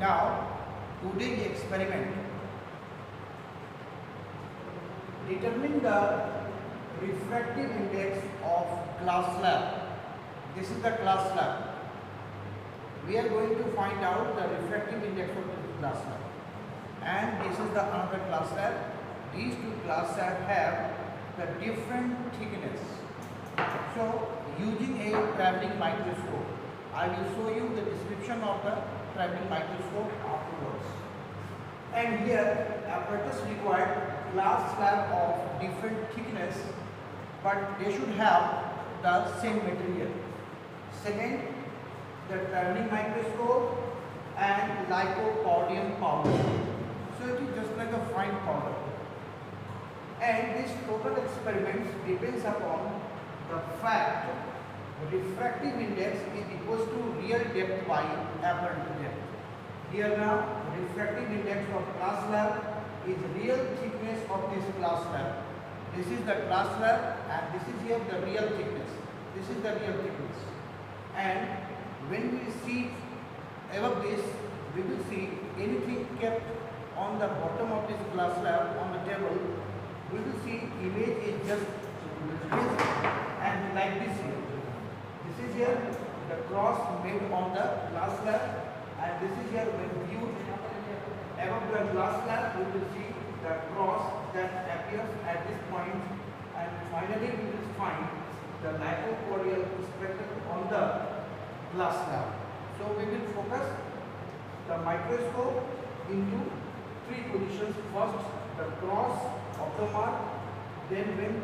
Now, today's experiment, determine the refractive index of glass slab. This is the glass slab. We are going to find out the refractive index of this glass slab. And this is the another glass slab. These two glass slabs have the different thickness. So, using a traveling microscope, I will show you the description of the traveling microscope afterwards. And here, apparatus required glass slab of different thickness, but they should have the same material. Second, the traveling microscope and lycopodium powder. So it is just like a fine powder. And this total experiment depends upon the fact refractive index is equals to real depth by apparent depth. Here now, refractive index of glass slab is real thickness of this glass slab. This is the glass slab and this is here the real thickness. This is the real thickness. And when we see above this, we will see anything kept on the bottom of this glass slab on the table. We will see image is just this and like this here. This is here the cross made on the glass slab, and this is here when viewed above the glass slab, we will see the cross that appears at this point, and finally we will find the lycopodial spectrum on the glass slab. So we will focus the microscope into three positions. First, the cross of the mark, then when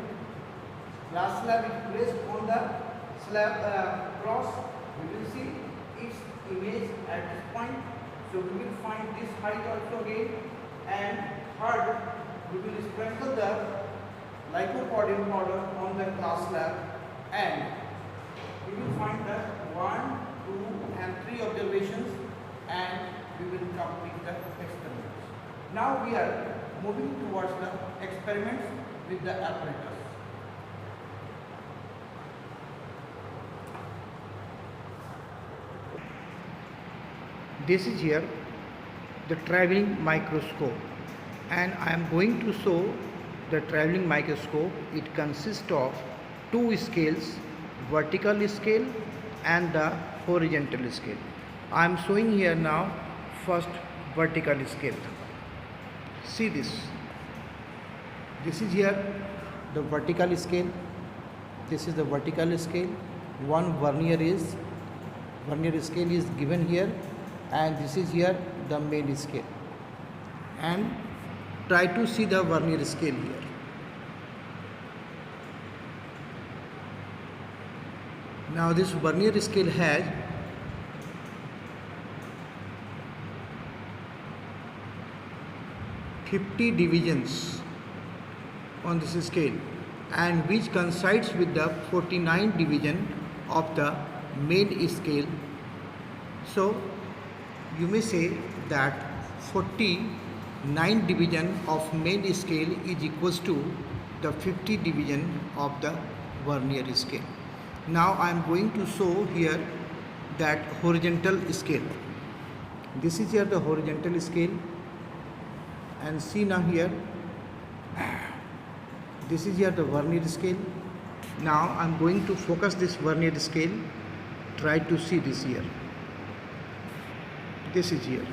glass slab is placed on the slab cross, we will see its image at this point. So we will find this height also again, and third, we will sprinkle the lycopodium powder on the glass slab, and we will find the 1, 2 and 3 observations, and we will complete the experiments. Now we are moving towards the experiments with the apparatus. This is here the traveling microscope, and I am going to show the traveling microscope. It consists of two scales, vertical scale and the horizontal scale. I am showing here now first vertical scale. See this. This is here the vertical scale. This is the vertical scale. One vernier scale is given here, and this is here the main scale. And try to see the vernier scale here. Now this vernier scale has (50) divisions on this scale, and which coincides with the 49 division of the main scale. So you may say that 49 division of main scale is equals to the 50 division of the vernier scale. Now I am going to show here that horizontal scale. This is here the horizontal scale, and see now here, this is here the vernier scale. Now I am going to focus this vernier scale. Try to see this here. This is here.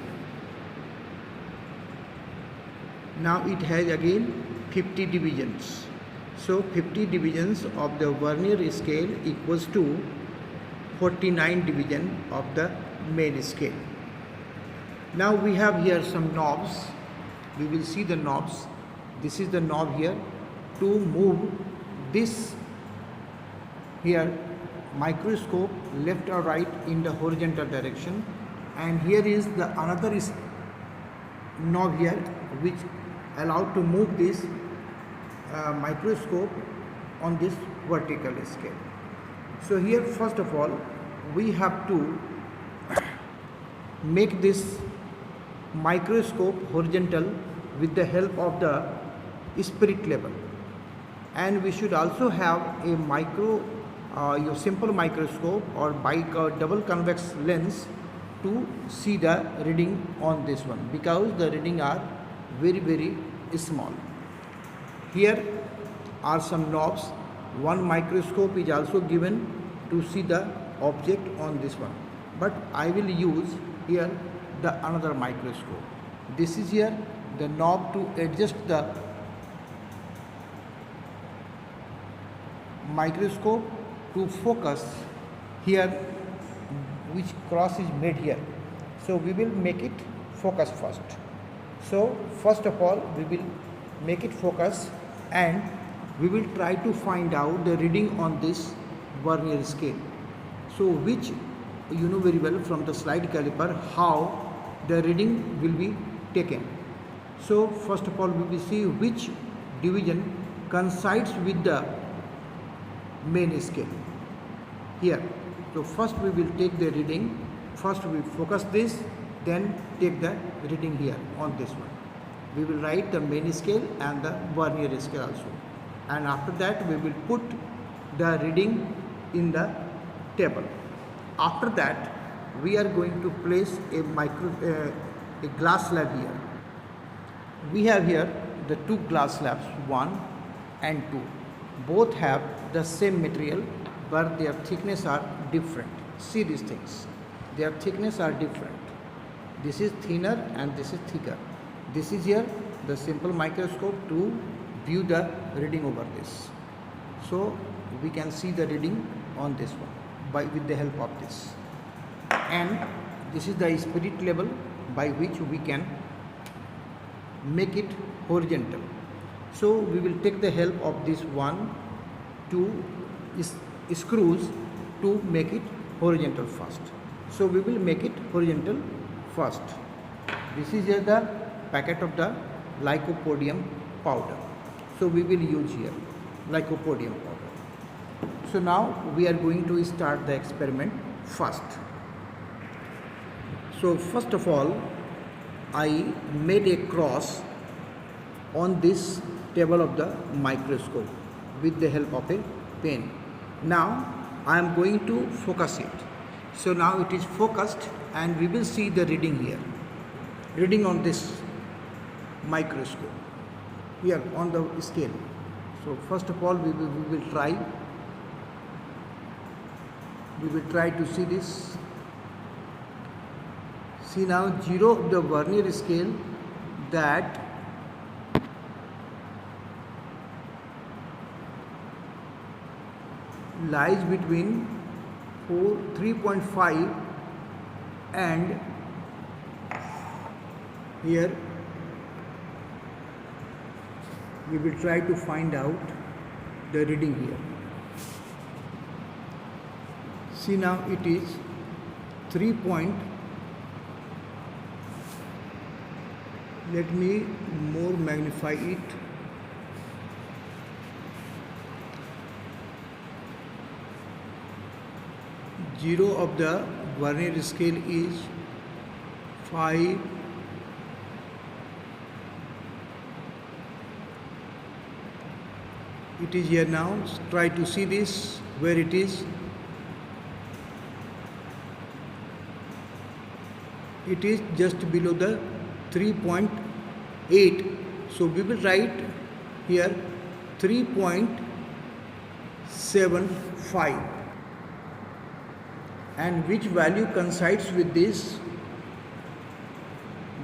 Now it has again 50 divisions. So 50 divisions of the vernier scale equals to 49 division of the main scale. Now we have here some knobs. We will see the knobs. This is the knob here to move this here microscope left or right in the horizontal direction, and here is the another knob here which allowed to move this microscope on this vertical scale. So here first of all we have to make this microscope horizontal with the help of the spirit level, and we should also have a your simple microscope or double convex lens to see the reading on this one, because the reading are very small. Here are some knobs. One microscope is also given to see the object on this one, but I will use here the another microscope. This is here the knob to adjust the microscope to focus here which cross is made here. So we will make it focus first. So first of all we will make it focus, and we will try to find out the reading on this vernier scale. So which you know very well from the slide caliper how the reading will be taken. So first of all we will see which division coincides with the main scale here. So first we will take the reading. First we focus this, then take the reading here on this one. We will write the main scale and the vernier scale also, and after that we will put the reading in the table. After that we are going to place a glass slab here. We have here the two glass slabs, 1 and 2. Both have the same material, but their thickness are different. See these things, their thickness are different. This is thinner and this is thicker. This is here the simple microscope to view the reading over this. So we can see the reading on this one with the help of this. And this is the spirit level by which we can make it horizontal. So we will take the help of this 1, 2 screws to make it horizontal first. So we will make it horizontal first. This is here the packet of the lycopodium powder. So we will use here lycopodium powder. So now we are going to start the experiment first. So first of all I made a cross on this table of the microscope with the help of a pen. Now I am going to focus it. So now it is focused, and we will see the reading here. Reading on this microscope here on the scale. So first of all we will try to see this. See now 0 of the vernier scale that lies between 3.5 and here we will try to find out the reading here. See now it is 3. Let me more magnify it. Zero of the vernier scale is 5. It is here now. Try to see this where it is. It is just below the 3.8. So we will write here 3.75. And which value coincides with this,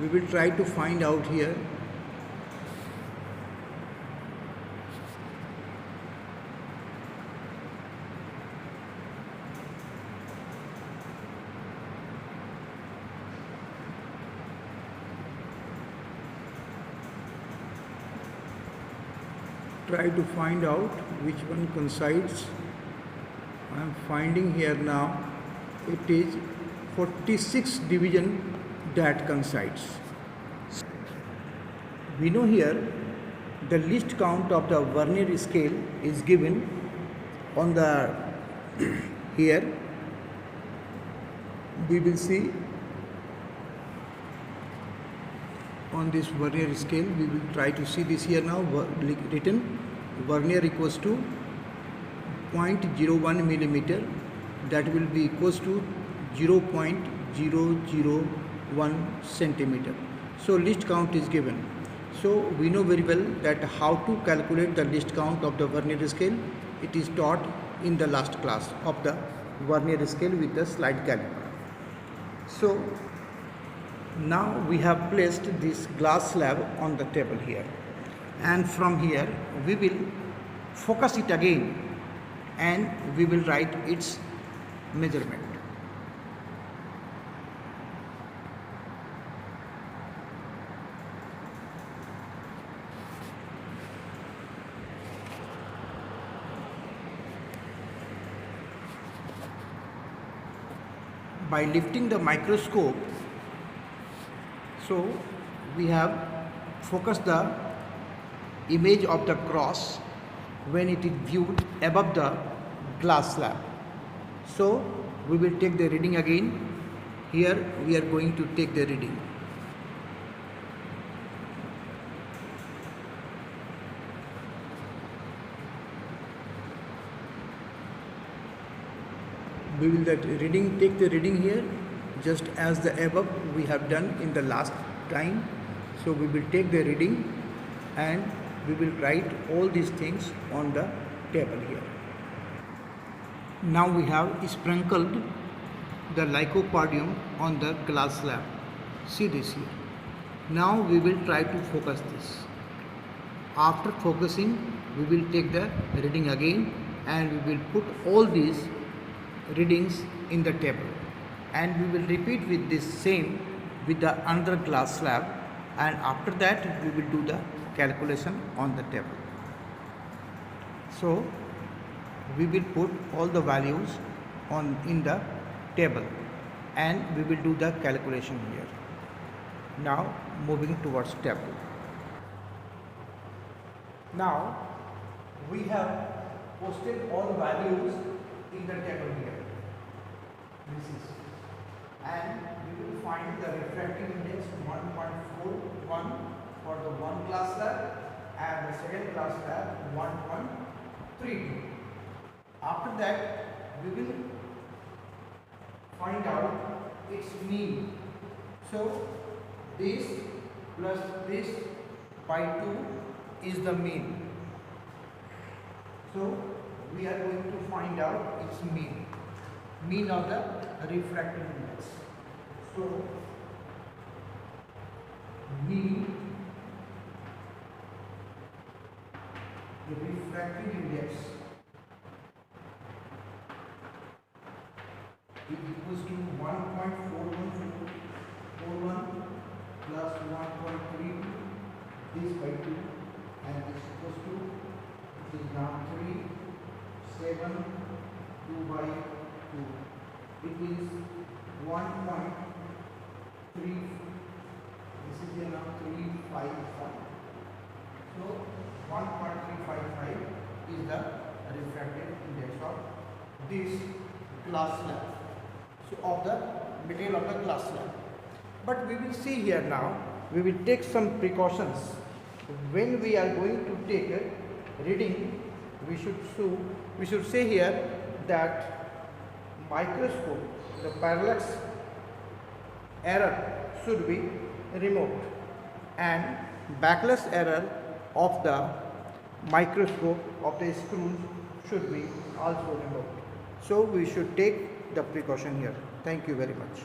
we will try to find out here. Try to find out which one coincides. I am finding here now. It is 46 division that coincides. We know here the least count of the vernier scale is given on the here. We will see on this vernier scale. We will try to see this here now written vernier equals to 0.01 millimeter. That will be equals to 0.01 0.001 centimeter. So least count is given. So we know very well that how to calculate the least count of the vernier scale. It is taught in the last class of the vernier scale with the slide caliper. So now we have placed this glass slab on the table here, and from here we will focus it again and we will write its measurement. By lifting the microscope, so we have focused the image of the cross when it is viewed above the glass slab. So we will take the reading again. Here we are going to take the reading. We will take the reading here just as the above we have done in the last time. So we will take the reading and we will write all these things on the table here. Now we have sprinkled the lycopodium on the glass slab. See this here. Now we will try to focus this. After focusing, we will take the reading again and we will put all these readings in the table, and we will repeat with this same with the another glass slab, and after that we will do the calculation on the table. So we will put all the values in the table and we will do the calculation here. Now moving towards table. Now we have posted all values in the table here. This is, and we will find the refractive index 1.41 for the one glass slab and the second glass slab 1.32. After that we will find out its mean. So this plus this by 2 is the mean. So we are going to find out its mean of the refractive index. So mean the refractive index is equals to 1.4141 plus 1.32 this by 2, and this equals to, it is now 3 7 2 by 2. It is 1.3. This is now 355. So 1.355 is the refractive index of this glass slab. So of the material of the glass slab. But we will see here now. We will take some precautions when we are going to take a reading. We should say here that microscope, the parallax error should be removed and backlash error of the microscope of the screws should be also removed. So we should take the precaution here. Thank you very much.